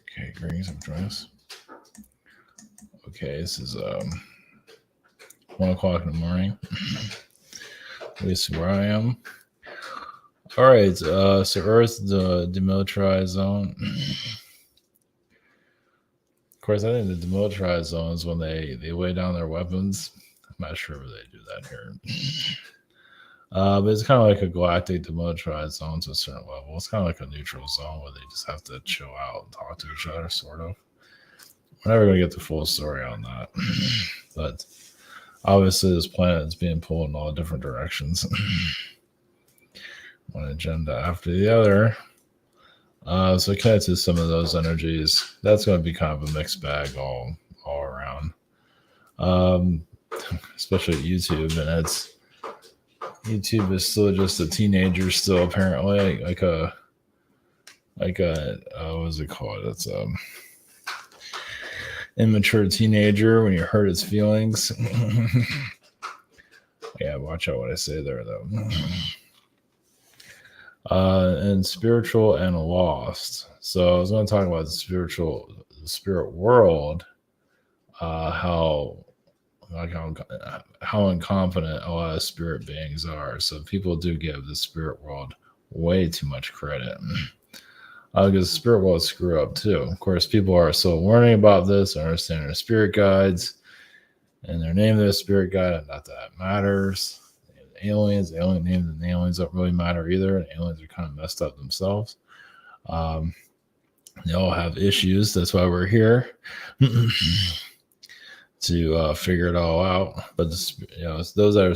Okay, greetings, I'm joining us. Okay, this is 1 o'clock in the morning. At least where I am. All right, so Earth, the demilitarized zone. Of course, I think the demilitarized zone is when they lay down their weapons. I'm not sure if they do that here. But it's kind of like a galactic demilitarized zone to a certain level. It's kind of like a neutral zone where they just have to chill out and talk to each other, sort of. We're never going to get the full story on that. But obviously, this planet is being pulled in all different directions. One agenda after the other. So connected to some of those energies, that's going to be kind of a mixed bag all around. Especially YouTube, and YouTube is still just a teenager still apparently, like a what is it called? It's immature teenager when you hurt his feelings. Yeah, watch out what I say there though. And spiritual and lost. So I was going to talk about the spirit world, how incompetent a lot of spirit beings are. So people do give the spirit world way too much credit. Because the spirit world screw up too. Of course, people are still learning about this, understanding their spirit guides, and their name of their spirit guide. Not that it matters. Aliens, alien names and aliens don't really matter either. And aliens are kind of messed up themselves. They all have issues. That's why we're here. To figure it all out. But those that are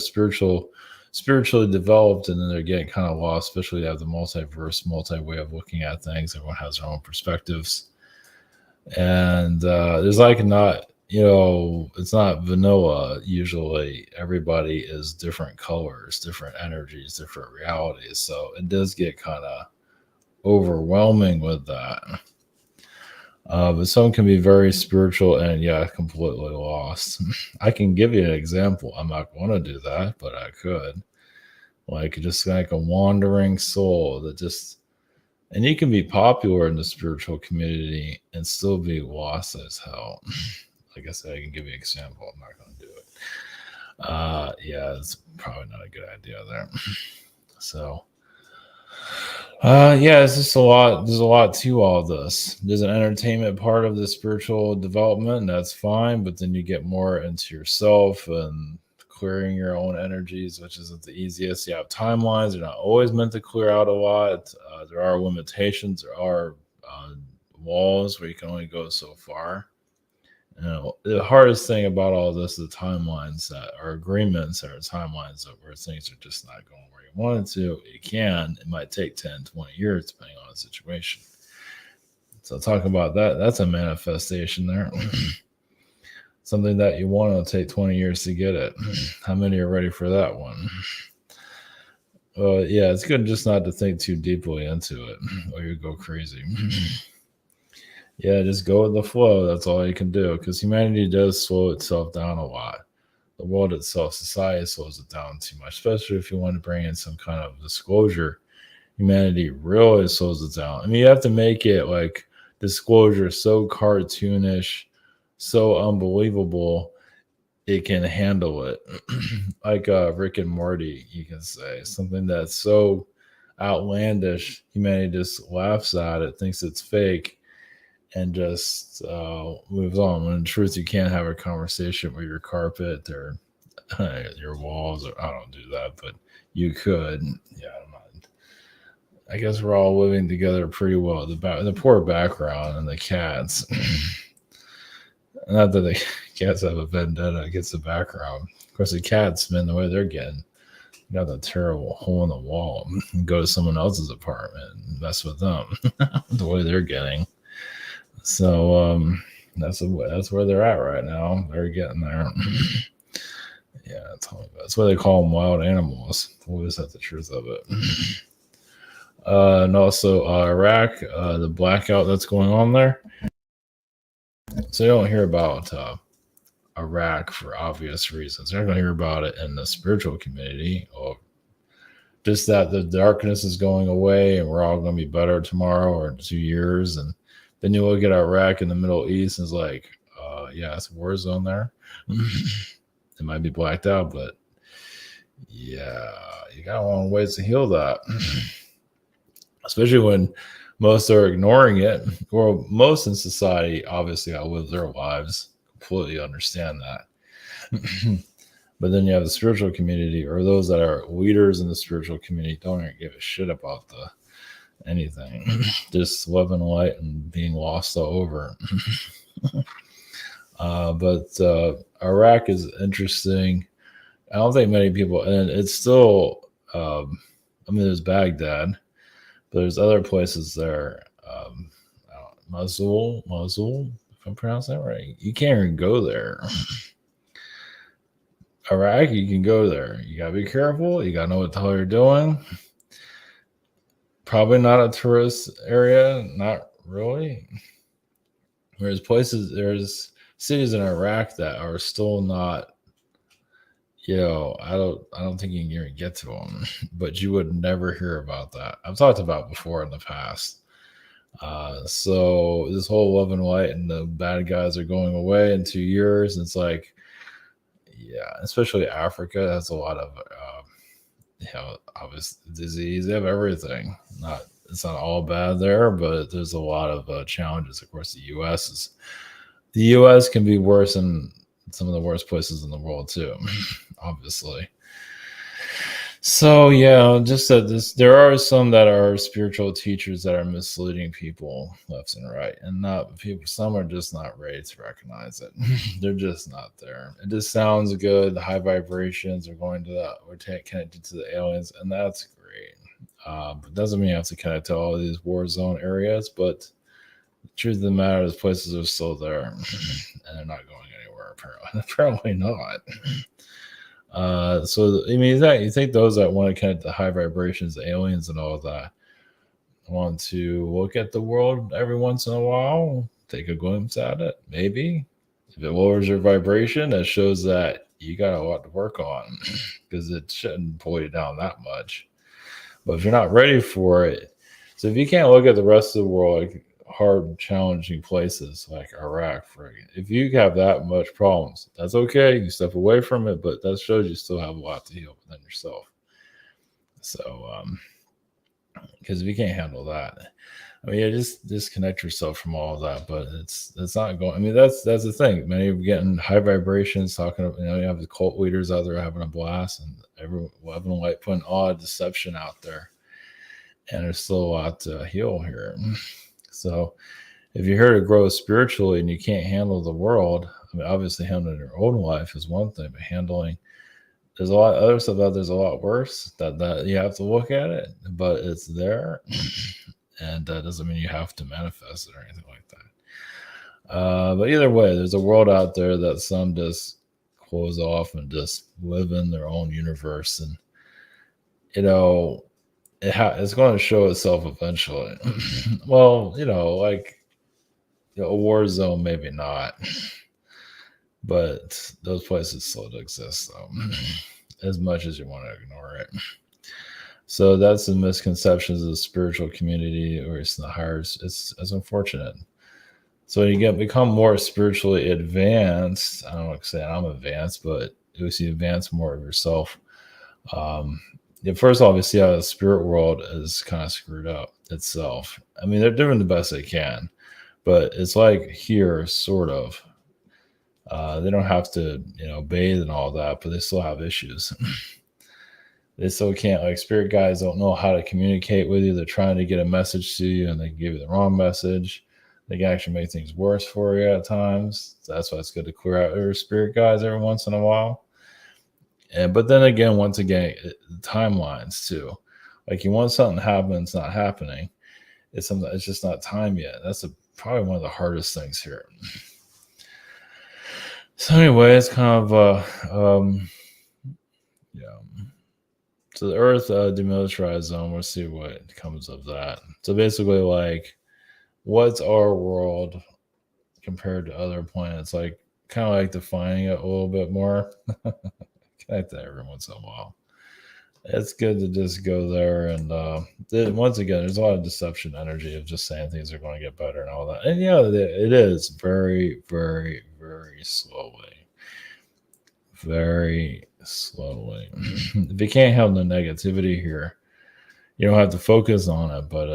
spiritually developed, and then they're getting kind of lost, especially they have the multiverse, multi-way of looking at things. Everyone has their own perspectives. And there's like not, it's not vanilla. Usually everybody is different colors, different energies, different realities. So it does get kind of overwhelming with that. But some can be very spiritual and completely lost. I can give you an example. I'm not going to do that, but I could. Like just like a wandering soul that just, and you can be popular in the spiritual community and still be lost as hell. Like I said, I can give you an example. I'm not going to do it. It's probably not a good idea there. So. It's just a lot. There's a lot to all this. There's an entertainment part of the spiritual development, and that's fine. But then you get more into yourself and clearing your own energies, which isn't the easiest. You have timelines. They're not always meant to clear out a lot. There are limitations. There are walls where you can only go so far. The hardest thing about all this is the timelines that are agreements or timelines where things are just not going where you want it to. It might take 10, 20 years depending on the situation. So talking about that, that's a manifestation there. Something that you want to take 20 years to get it. How many are ready for that one? It's good just not to think too deeply into it or you go crazy. Just go with the flow. That's all you can do because humanity does slow itself down a lot. The world itself, society slows it down too much, especially if you want to bring in some kind of disclosure. Humanity really slows it down. I mean, you have to make it like disclosure so cartoonish, so unbelievable, it can handle it. Like Rick and Morty, you can say something that's so outlandish, humanity just laughs at it, thinks it's fake, and just moves on. When in truth, you can't have a conversation with your carpet or your walls. Or I don't do that, but you could. I guess we're all living together pretty well. The poor background and the cats. Not that the cats have a vendetta against the background. Of course, the cats, man, the way they're getting, you got the terrible hole in the wall. And go to someone else's apartment and mess with them. The way they're getting. So that's where they're at right now. They're getting there. That's why they call them wild animals. Always have the truth of it. And also Iraq, the blackout that's going on there. So you don't hear about Iraq for obvious reasons. You're not going to hear about it in the spiritual community or just that the darkness is going away and we're all going to be better tomorrow or in 2 years. And then you look at Iraq in the Middle East and it's like, yeah, it's a war zone there. It might be blacked out, but yeah, you got a long ways to heal that. Especially when most are ignoring it, or most in society obviously outlive their lives. Completely understand that. But then you have the spiritual community, or those that are leaders in the spiritual community don't even give a shit about anything. Just living light and being lost all over. But Iraq is interesting. I don't think many people, and it's still, there's Baghdad, but there's other places there. Mosul, if I'm pronouncing that right. You can't even go there. Iraq, you can go there. You gotta be careful. You gotta know what the hell you're doing. Probably not a tourist area, not really. There's cities in Iraq that are still not. I don't think you can even get to them, but you would never hear about that. I've talked about before in the past. So this whole love and light and the bad guys are going away in 2 years. And it's like, yeah, especially Africa has a lot of, obvious disease. They have everything. It's not all bad there, but there's a lot of challenges. Of course, the U.S. can be worse than some of the worst places in the world too, obviously. So yeah, just that there are some that are spiritual teachers that are misleading people left and right, and not people. Some are just not ready to recognize it. They're just not there. It just sounds good. The high vibrations are going to that. We're connected to the aliens, and that's great. But doesn't mean you have to connect to all of these war zone areas. But the truth of the matter is, places are still there, and they're not going anywhere. Apparently not. So I mean, you think those that want to connect to high vibrations, the aliens, and all of that, want to look at the world every once in a while, take a glimpse at it, maybe. If it lowers your vibration, that shows that you got a lot to work on because it shouldn't pull you down that much. But if you're not ready for it, so if you can't look at the rest of the world like hard, challenging places like Iraq, if you have that much problems, that's okay. You step away from it, but that shows you still have a lot to heal within yourself. So, because if you can't handle that, I mean, just disconnect yourself from all of that. But it's not going. I mean, that's the thing. Many are getting high vibrations. Talking, you have the cult leaders out there having a blast, and everyone having like putting all deception out there, and there's still a lot to heal here. So if you're here to grow spiritually and you can't handle the world, I mean, obviously handling your own life is one thing, but there's a lot of other stuff out there's a lot worse that you have to look at it, but it's there. And that doesn't mean you have to manifest it or anything like that. But either way, there's a world out there that some just close off and just live in their own universe. And, it's going to show itself eventually. Well, like a war zone, maybe not, but those places still exist, though, as much as you want to ignore it. So that's the misconceptions of the spiritual community, or it's the higher. It's unfortunate. So you become more spiritually advanced. I don't like saying I'm advanced, but you advance more of yourself. First off, you see how the spirit world is kind of screwed up itself. I mean, they're doing the best they can, but it's like here, sort of. They don't have to, bathe and all that, but they still have issues. They still can't, like spirit guides don't know how to communicate with you. They're trying to get a message to you and they can give you the wrong message. They can actually make things worse for you at times. So that's why it's good to clear out your spirit guides every once in a while. But then again, timelines too. Like you want something to happen, it's not happening. It's just not time yet. That's probably one of the hardest things here. So anyway, it's kind of so the Earth Demilitarized zone. We'll see what comes of that. So basically, like, what's our world compared to other planets? Like, kind of like defining it a little bit more. Connect that every once in a while. it's good to just go there and once again, there's a lot of deception energy of just saying things are going to get better and all that. And yeah, it is very, very, very slowly. Very slowly. If you can't have the negativity here, you don't have to focus on it, but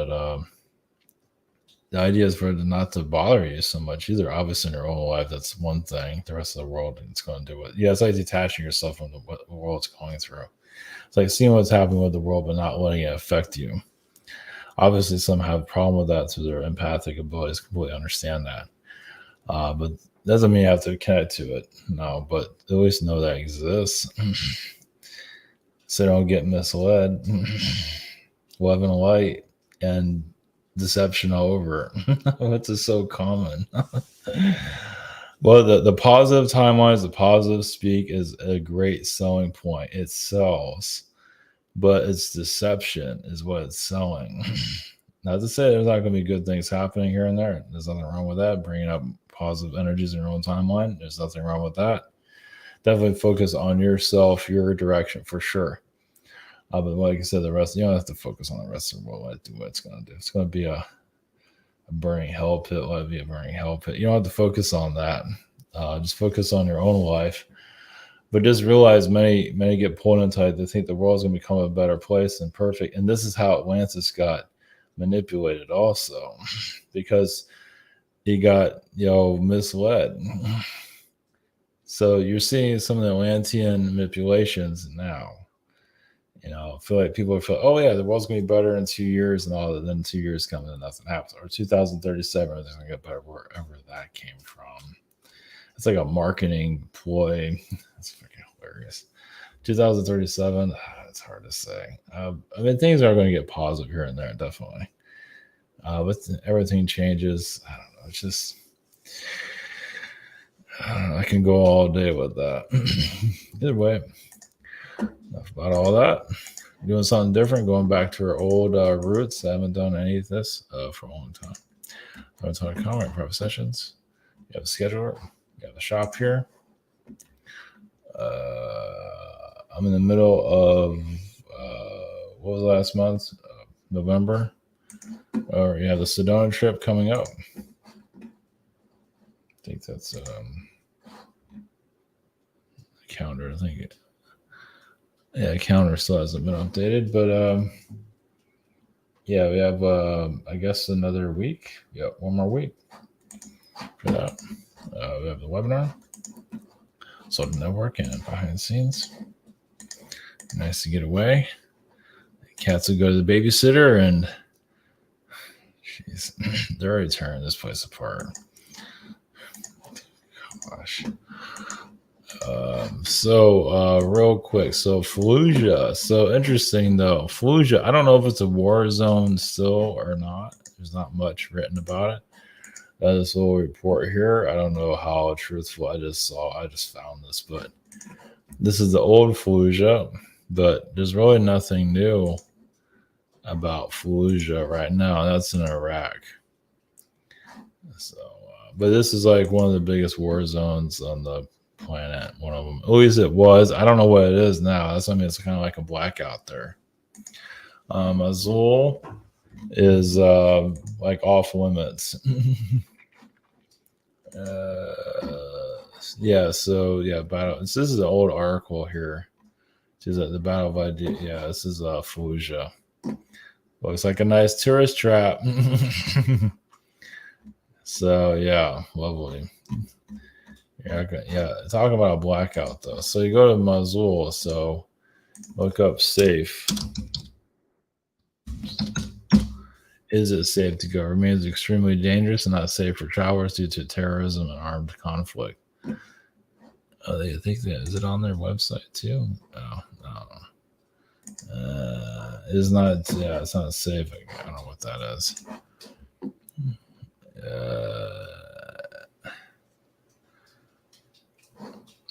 the idea is for it not to bother you so much either. Obviously, in your own life, that's one thing. The rest of the world, it's going to do it. Yeah, it's like detaching yourself from what the world's going through. It's like seeing what's happening with the world, but not letting it affect you. Obviously, some have a problem with that through their empathic abilities. Completely understand that, but doesn't mean you have to connect to it. No, but at least know that exists, so don't get misled. Love and light and deception all over. Which is so common. Well, the positive timelines, the positive speak is a great selling point. It sells, but it's deception is what it's selling. Not to say there's not going to be good things happening here and there. There's nothing wrong with that. Bringing up positive energies in your own timeline. There's nothing wrong with that. Definitely focus on yourself, your direction for sure. But like I said, the rest, you don't have to focus on the rest of the world. Do what it's going to do. It's going to be a burning hell pit. Let it be a burning hell pit. You don't have to focus on that. Just focus on your own life. But just realize many get pulled into it. They think the world's going to become a better place and perfect. And this is how Atlantis got manipulated also, because he got misled. So you're seeing some of the Atlantean manipulations now. I feel like people feel, oh yeah, the world's gonna be better in 2 years and all that. Then 2 years come and nothing happens. Or 2037, it's gonna get better wherever that came from. It's like a marketing ploy. That's freaking hilarious. 2037, it's hard to say. Things are going to get positive here and there, definitely. But everything changes. I don't know. It's just, I can go all day with that. Either way, enough about all that. Doing something different, going back to our old roots. I haven't done any of this for a long time. I'm talking comment, private sessions. You have a scheduler. You have a shop here. I'm in the middle of what was last month? November. Or you have the Sedona trip coming up. I think that's calendar. I think calendar still hasn't been updated, but yeah, we have I guess another week. Yeah, one more week for that. We have the webinar, so networking behind the scenes. Nice to get away. The cats will go to the babysitter, and jeez, they're already tearing this place apart. Gosh. Real quick. So Fallujah. So interesting though. Fallujah. I don't know if it's a war zone still or not. There's not much written about it. This little report here. I don't know how truthful. I just found this, but this is the old Fallujah. But there's really nothing new about Fallujah right now. That's in Iraq. So, but this is like one of the biggest war zones on the planet. One of them, at least it was. I don't know what it is now. That's, it's kind of like a blackout there. Azul is like off limits. Battle. This is an old article here. This is the Battle of Idea. Yeah, this is Fallujah. Looks like a nice tourist trap. So yeah, lovely. Yeah, talking about a blackout though. So you go to Mosul, so look up safe. Is it safe to go? Remains extremely dangerous and not safe for travelers due to terrorism and armed conflict. They think that is it on their website too? No. It's not. Yeah, it's not safe. I don't know what that is.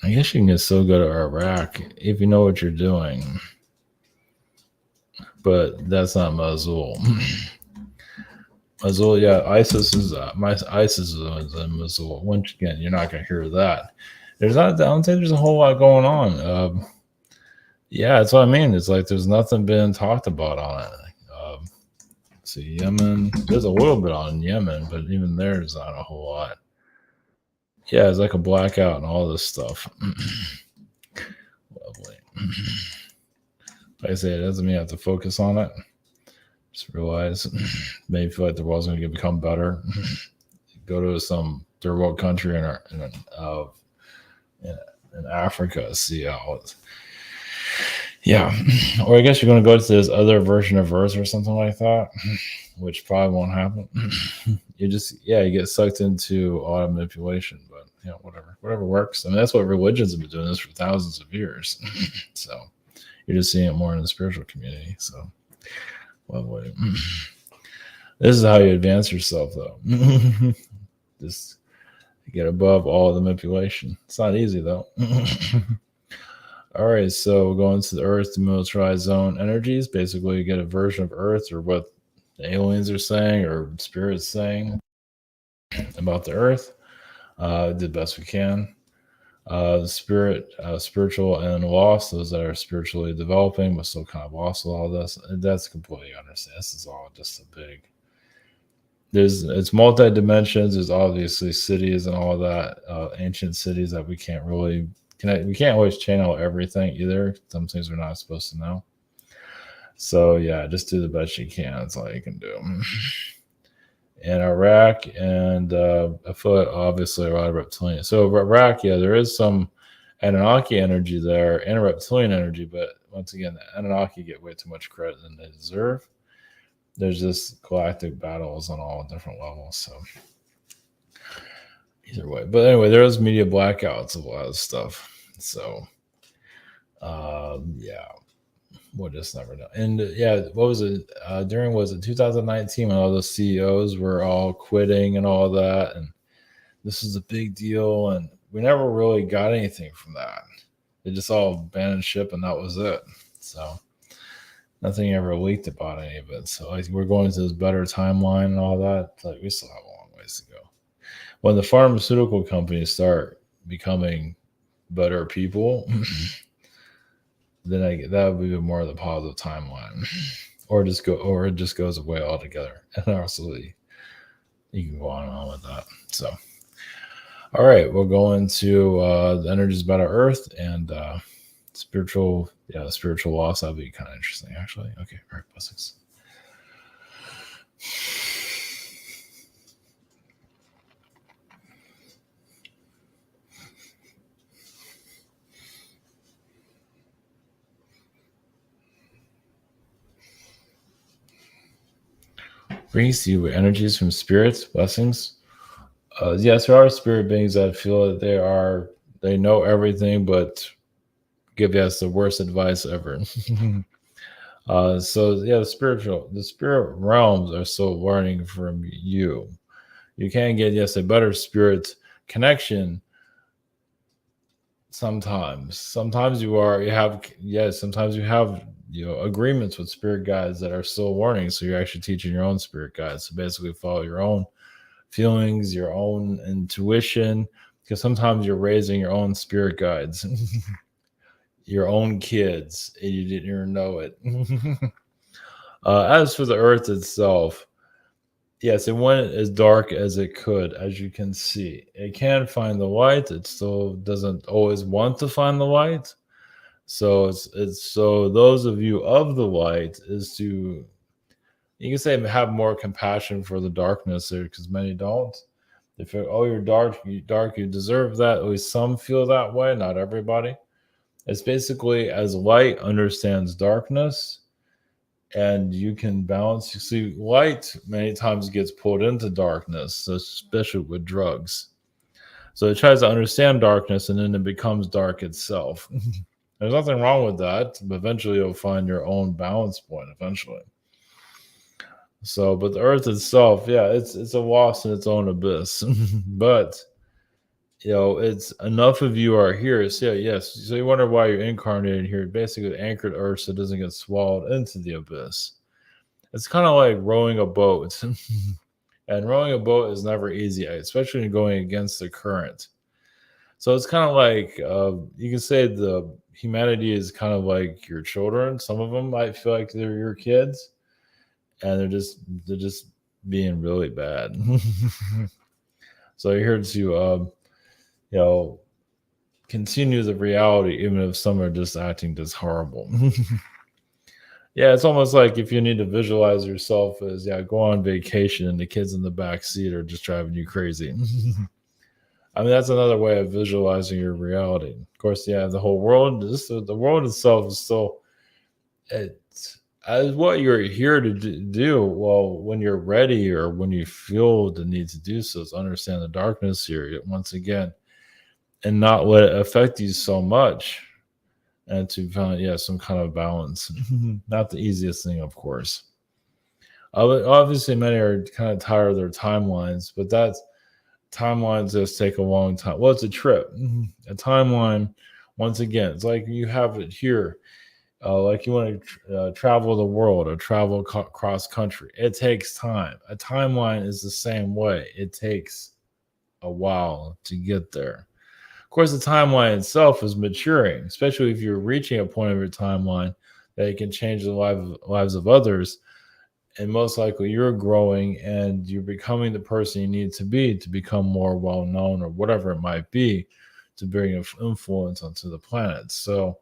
I guess you can still go to Iraq if you know what you're doing, but that's not Mosul. Mosul, yeah, ISIS is in Mosul. Once again, you're not going to hear that. I don't think there's a whole lot going on. Yeah, that's what I mean. It's like there's nothing being talked about on it. So Yemen, there's a little bit on Yemen, but even there's not a whole lot. Yeah, it's like a blackout and all this stuff. Lovely. Like I say, it doesn't mean I have to focus on it. Just realize, maybe feel like the world's going to become better. Go to some third world country in, in Africa, see how it's, yeah. Or I guess you're going to go to this other version of Earth or something like that, which probably won't happen. You get sucked into a lot of manipulation, but whatever works. I mean, that's what religions have been doing this for thousands of years. So you're just seeing it more in the spiritual community. So, lovely. This is how you advance yourself, though. Just get above all the manipulation. It's not easy, though. All right, so going to the Earth Demilitarized zone energies. Basically, you get a version of Earth or what the aliens are saying or spirits saying about the Earth. Did the best we can. The spiritual and lost, those that are spiritually developing but still kind of lost with all this. That's completely understand. This is all just a big. It's multi dimensions. There's obviously cities and all that, ancient cities that we can't really connect. We can't always channel everything either. Some things we're not supposed to know. So yeah, just do the best you can. That's all you can do. And Iraq and I feel like obviously a lot of reptilian. So Iraq, yeah, there is some Anunnaki energy there and reptilian energy, but once again, the Anunnaki get way too much credit than they deserve. There's just galactic battles on all different levels. So either way, but anyway, there is media blackouts of a lot of stuff. So yeah, we'll just never know. And yeah, what was it was it 2019 when all the CEOs were all quitting and all that, and this is a big deal, and we never really got anything from that. They just all abandoned ship, and that was it. So nothing ever leaked about any of it. So like we're going to this better timeline and all that. Like we still have a long ways to go. When the pharmaceutical companies start becoming better people, then that would be more of the positive timeline, or it just goes away altogether. And absolutely, you can go on and on with that. So, all right, we'll go into the energies about our Earth and spiritual loss. That'd be kind of interesting, actually. Okay, all right, blessings. Brings you energies from spirits, blessings. Yes, there are spirit beings that feel that they know everything, but give us the worst advice ever. So yeah, the spirit realms are still learning from you. You can get a better spirit connection sometimes. Sometimes sometimes you have agreements with spirit guides that are still learning. So you're actually teaching your own spirit guides. So basically follow your own feelings, your own intuition, because sometimes you're raising your own spirit guides. Your own kids, and you didn't even know it. As for the Earth itself, yes, it went as dark as it could, as you can see. It can find the light. It still doesn't always want to find the light. So it's so those of you of the light is to, you can say, have more compassion for the darkness there, because many don't. They feel, oh, you're dark, you deserve that. At least some feel that way, not everybody. It's basically as light understands darkness, and you can balance. You see, light many times gets pulled into darkness, especially with drugs. So it tries to understand darkness, and then it becomes dark itself. There's nothing wrong with that, but eventually you'll find your own balance point eventually. So, but the Earth itself, yeah, it's a loss in its own abyss. But it's enough of you are here. So yes. So you wonder why you're incarnated here. Basically, anchored Earth so it doesn't get swallowed into the abyss. It's kind of like rowing a boat, and rowing a boat is never easy, especially when you're going against the current. So it's kind of like you can say the humanity is kind of like your children. Some of them might feel like they're your kids, and they're just being really bad. So you're here to you know continue the reality, even if some are just acting just horrible. Yeah, it's almost like if you need to visualize yourself as go on vacation and the kids in the back seat are just driving you crazy. I mean, that's another way of visualizing your reality. Of course, the whole world, the world itself is still it's as what you're here to do. Well, when you're ready or when you feel the need to do so, is understand the darkness here once again, and not let it affect you so much, and to find some kind of balance. Not the easiest thing, of course. Obviously, many are kind of tired of their timelines, but that's timelines just take a long time. Well, it's a trip. A timeline, once again, it's like you have it here. Like you want to travel the world or travel cross country. It takes time. A timeline is the same way. It takes a while to get there. Of course, the timeline itself is maturing, especially if you're reaching a point of your timeline that it can change the lives of others. And most likely you're growing and you're becoming the person you need to become more well known or whatever it might be to bring influence onto the planet. So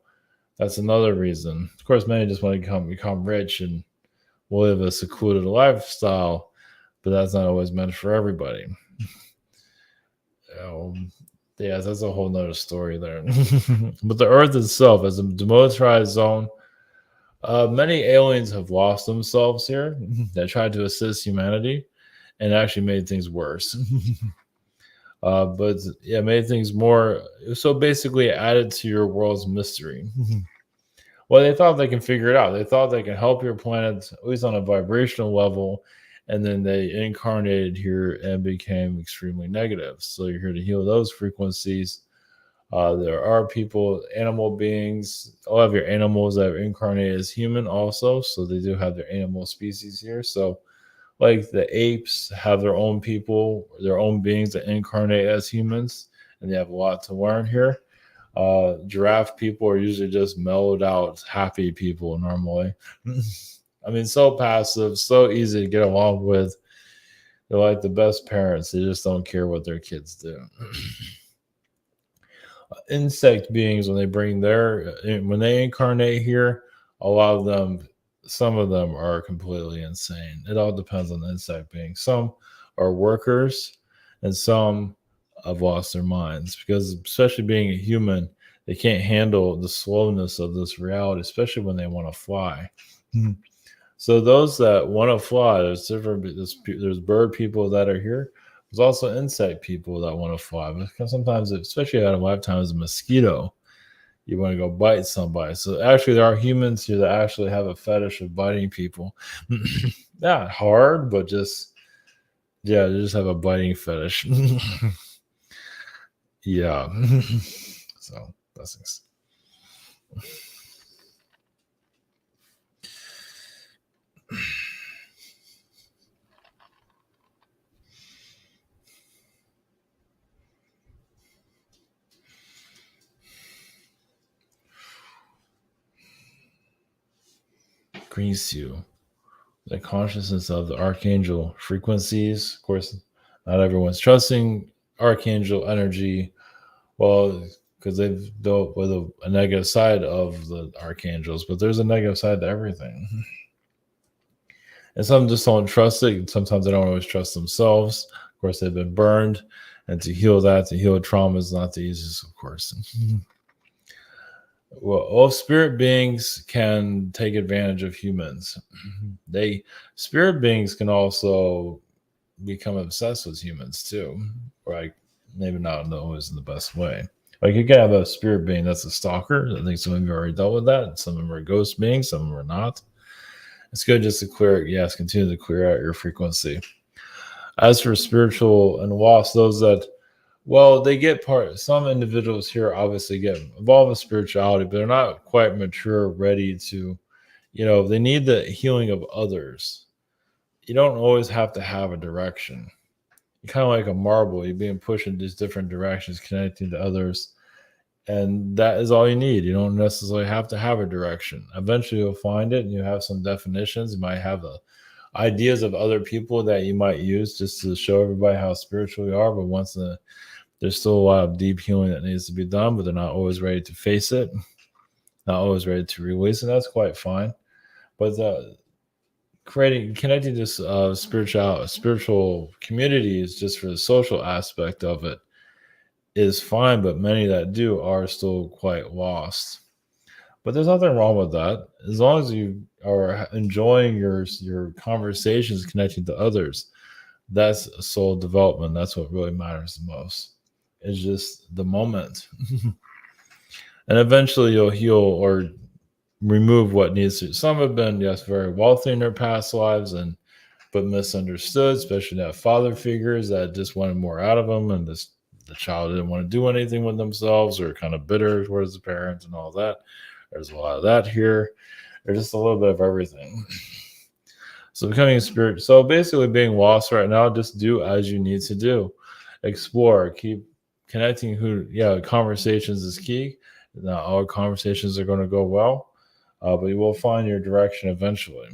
that's another reason. Of course, many just want to become rich and live a secluded lifestyle, but that's not always meant for everybody. Yeah, that's a whole nother story there. But the Earth itself, as a demilitarized zone, many aliens have lost themselves here that tried to assist humanity and actually made things worse. But yeah, made things more. So basically, added to your world's mystery. Well, they thought they can figure it out. They thought they can help your planet, at least on a vibrational level, and then they incarnated here and became extremely negative. So you're here to heal those frequencies. There are people, animal beings, a lot of your animals that are incarnated as human also. So they do have their animal species here. So like the apes have their own people, their own beings that incarnate as humans, and they have a lot to learn here. Giraffe people are usually just mellowed out, happy people normally. I mean, so passive, so easy to get along with. They're like the best parents. They just don't care what their kids do. Insect beings, when they incarnate here, a lot of them, some of them are completely insane. It all depends on the insect being. Some are workers, and some have lost their minds because, especially being a human, they can't handle the slowness of this reality, especially when they want to fly. So those that want to fly, there's bird people that are here. There's also insect people that want to fly because sometimes, especially out of lifetime as a mosquito, you want to go bite somebody. So actually, there are humans here that actually have a fetish of biting people. Not hard, but just they just have a biting fetish. Yeah. So blessings. Grease you. The consciousness of the archangel frequencies. Of course, not everyone's trusting archangel energy. Well, because they've dealt with a negative side of the archangels, but there's a negative side to everything. And some just don't trust it. Sometimes they don't always trust themselves. Of course, they've been burned. And to heal trauma is not the easiest, of course. Well, all spirit beings can take advantage of humans. Spirit beings can also become obsessed with humans too. Like maybe not always in the best way. Like you can have a spirit being that's a stalker. I think some of you already dealt with that. Some of them are ghost beings, some of them are not. It's good just to continue to clear out your frequency. As for spiritual and lost, those that, well, they get some individuals here obviously get involved in spirituality, but they're not quite mature, ready to, they need the healing of others. You don't always have to have a direction. kind of like a marble. You're being pushed in these different directions, connecting to others. And that is all you need. You don't necessarily have to have a direction. Eventually, you'll find it and you have some definitions. You might have ideas of other people that you might use just to show everybody how spiritual you are. But there's still a lot of deep healing that needs to be done, but they're not always ready to face it, not always ready to release, and that's quite fine. But connecting this spiritual communities just for the social aspect of it is fine, but many that do are still quite lost. But there's nothing wrong with that as long as you are enjoying your conversations, connecting to others. That's soul development. That's what really matters the most. It's just the moment, and eventually you'll heal or remove what needs to. Some have been, yes, very wealthy in their past lives and but misunderstood, especially that father figures that just wanted more out of them, and the child didn't want to do anything with themselves or kind of bitter towards the parents and all that. There's a lot of that here. There's just a little bit of everything. So becoming a spirit. So basically being lost right now, just do as you need to do. Explore, keep connecting conversations is key. Not all conversations are going to go well, but you will find your direction eventually.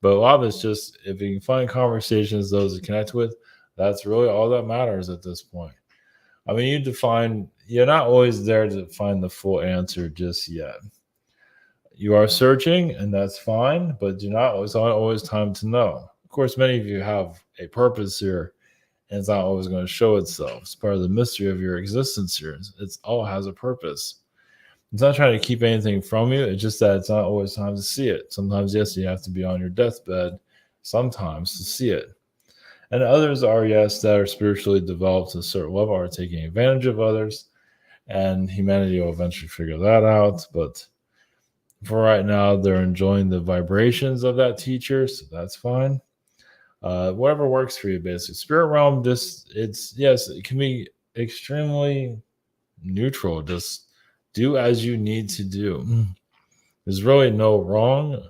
But a lot of it's just if you can find conversations, those to connect with, that's really all that matters at this point. I mean, you're not always there to find the full answer just yet. You are searching, and that's fine, but do not, it's not always time to know. Of course, many of you have a purpose here, and it's not always going to show itself. It's part of the mystery of your existence here. It's all has a purpose. It's not trying to keep anything from you. It's just that it's not always time to see it. Sometimes, yes, you have to be on your deathbed sometimes to see it. And others are, yes, that are spiritually developed to a certain level, are taking advantage of others. And humanity will eventually figure that out. But for right now, they're enjoying the vibrations of that teacher. So that's fine. Whatever works for you, basically. Spirit realm, yes, it can be extremely neutral. Just do as you need to do. There's really no wrong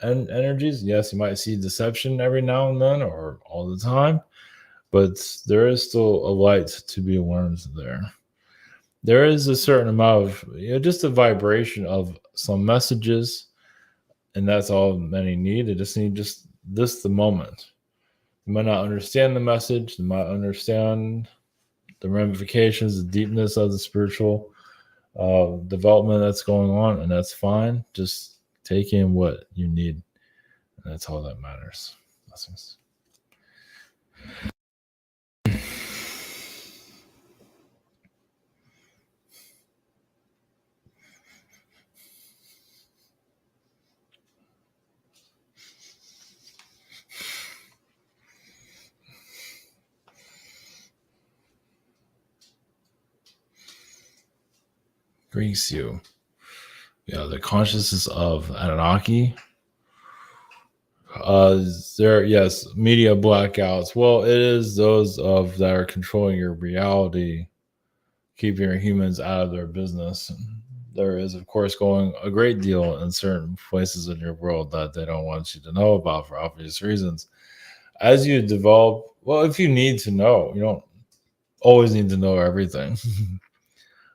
and energies. Yes, you might see deception every now and then or all the time, but there is still a light to be learned there. There is a certain amount of just a vibration of some messages, and that's all many need. They just need just this the moment. You might not understand the message, you might understand the ramifications, the deepness of the spiritual development that's going on, and that's fine. Just take in what you need, and that's all that matters. Blessings. Grease you. Yeah, the consciousness of Anunnaki. There, yes, media blackouts. Well, it is those of that are controlling your reality, keeping your humans out of their business. There is, of course, going a great deal in certain places in your world that they don't want you to know about for obvious reasons. As you develop, well, if you need to know, you don't always need to know everything.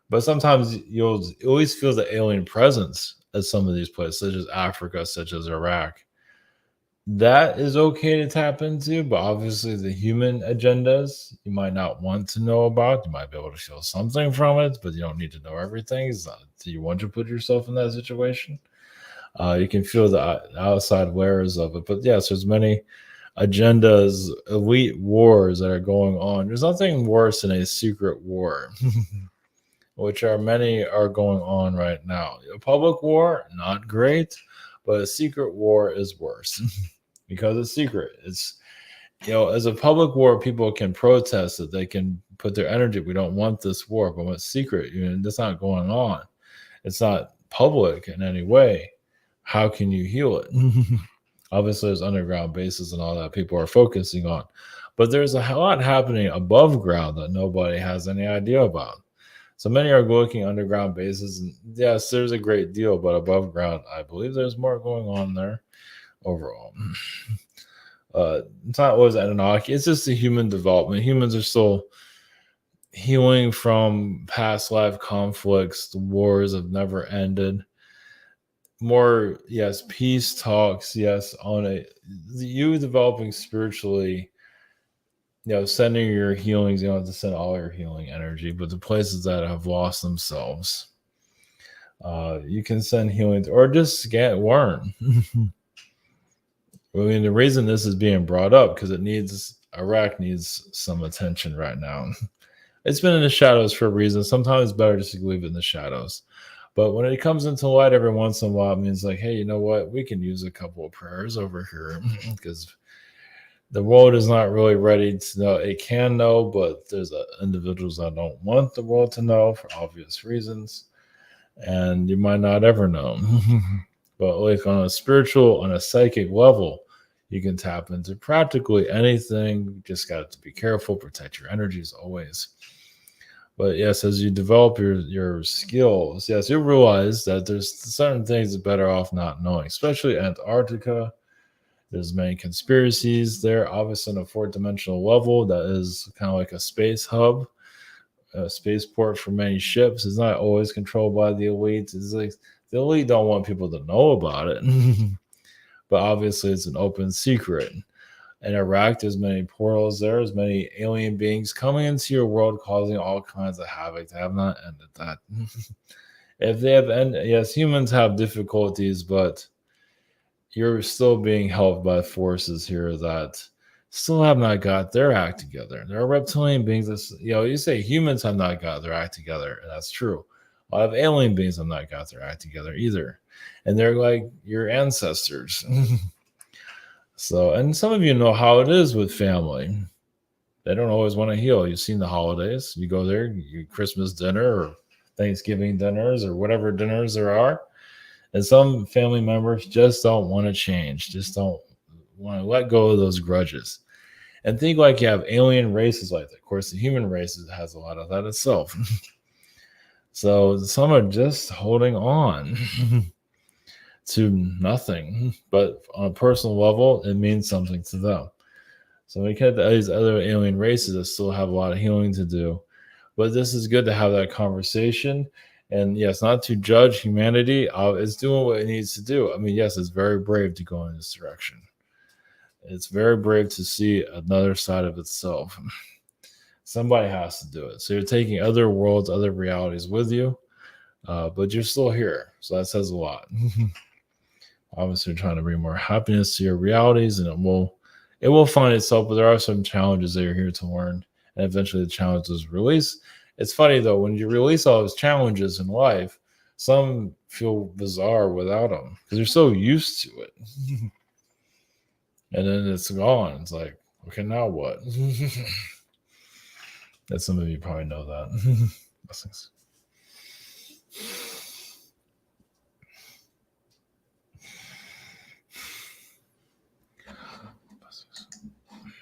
But sometimes you'll always feel the alien presence at some of these places, such as Africa, such as Iraq. That is okay to tap into, but obviously the human agendas you might not want to know about. You might be able to feel something from it, but you don't need to know everything. Do you want to put yourself in that situation? You can feel the outside layers of it. But yes, there's many agendas, elite wars that are going on. There's nothing worse than a secret war. Which are many are going on right now. A public war, not great, but a secret war is worse because it's secret. It's as a public war, people can protest it. They can put their energy. We don't want this war, but when it's secret, that's not going on. It's not public in any way. How can you heal it? Obviously, there's underground bases and all that people are focusing on, but there's a lot happening above ground that nobody has any idea about. So many are looking underground bases, and yes, there's a great deal, but above ground, I believe there's more going on there overall. It's not always Anunnaki. It's just the human development. Humans are still healing from past life conflicts. The wars have never ended. More, yes, peace talks. Yes, on a you developing spiritually. Sending your healings. You don't have to send all your healing energy, but the places that have lost themselves, you can send healing or just get learn. I mean, the reason this is being brought up because Iraq needs some attention right now. It's been in the shadows for a reason. Sometimes it's better just to leave it in the shadows. But when it comes into light every once in a while, it means like, hey, you know what? We can use a couple of prayers over here because the world is not really ready to know. It can know, but there's individuals that don't want the world to know for obvious reasons. And you might not ever know. But like on a spiritual, on a psychic level, you can tap into practically anything. You just got to be careful, protect your energies always. But yes, as you develop your skills, yes, you realize that there's certain things that better off not knowing, especially Antarctica. There's many conspiracies there, obviously on a fourth dimensional level. That is kind of like a space hub, a spaceport for many ships. It's not always controlled by the elites. It's like the elite don't want people to know about it. But obviously it's an open secret. In Iraq, there's many portals there. There's many alien beings coming into your world, causing all kinds of havoc. They have not ended that. If they have ended, yes, humans have difficulties, but you're still being helped by forces here that still have not got their act together. There are reptilian beings that, you say humans have not got their act together, and that's true. A lot of alien beings have not got their act together either. And they're like your ancestors. So, and some of you know how it is with family. They don't always want to heal. You've seen the holidays. You go there, you Christmas dinner or Thanksgiving dinners or whatever dinners there are. And some family members just don't want to change, just don't want to let go of those grudges. And think like you have alien races like that. Of course, the human race has a lot of that itself. So some are just holding on to nothing, but on a personal level, it means something to them. So we get these other alien races that still have a lot of healing to do. But this is good to have that conversation. And yes, not to judge humanity. It's doing what it needs to do. I mean, yes, it's very brave to go in this direction. It's very brave to see another side of itself. Somebody has to do it. So you're taking other worlds, other realities with you, but you're still here. So that says a lot. Obviously, you're trying to bring more happiness to your realities, and it will find itself. But there are some challenges that you're here to learn, and eventually the challenges release. It's funny though, when you release all those challenges in life, some feel bizarre without them because you're so used to it. And then it's gone. It's like, okay, now what? That some of you probably know that. Blessings.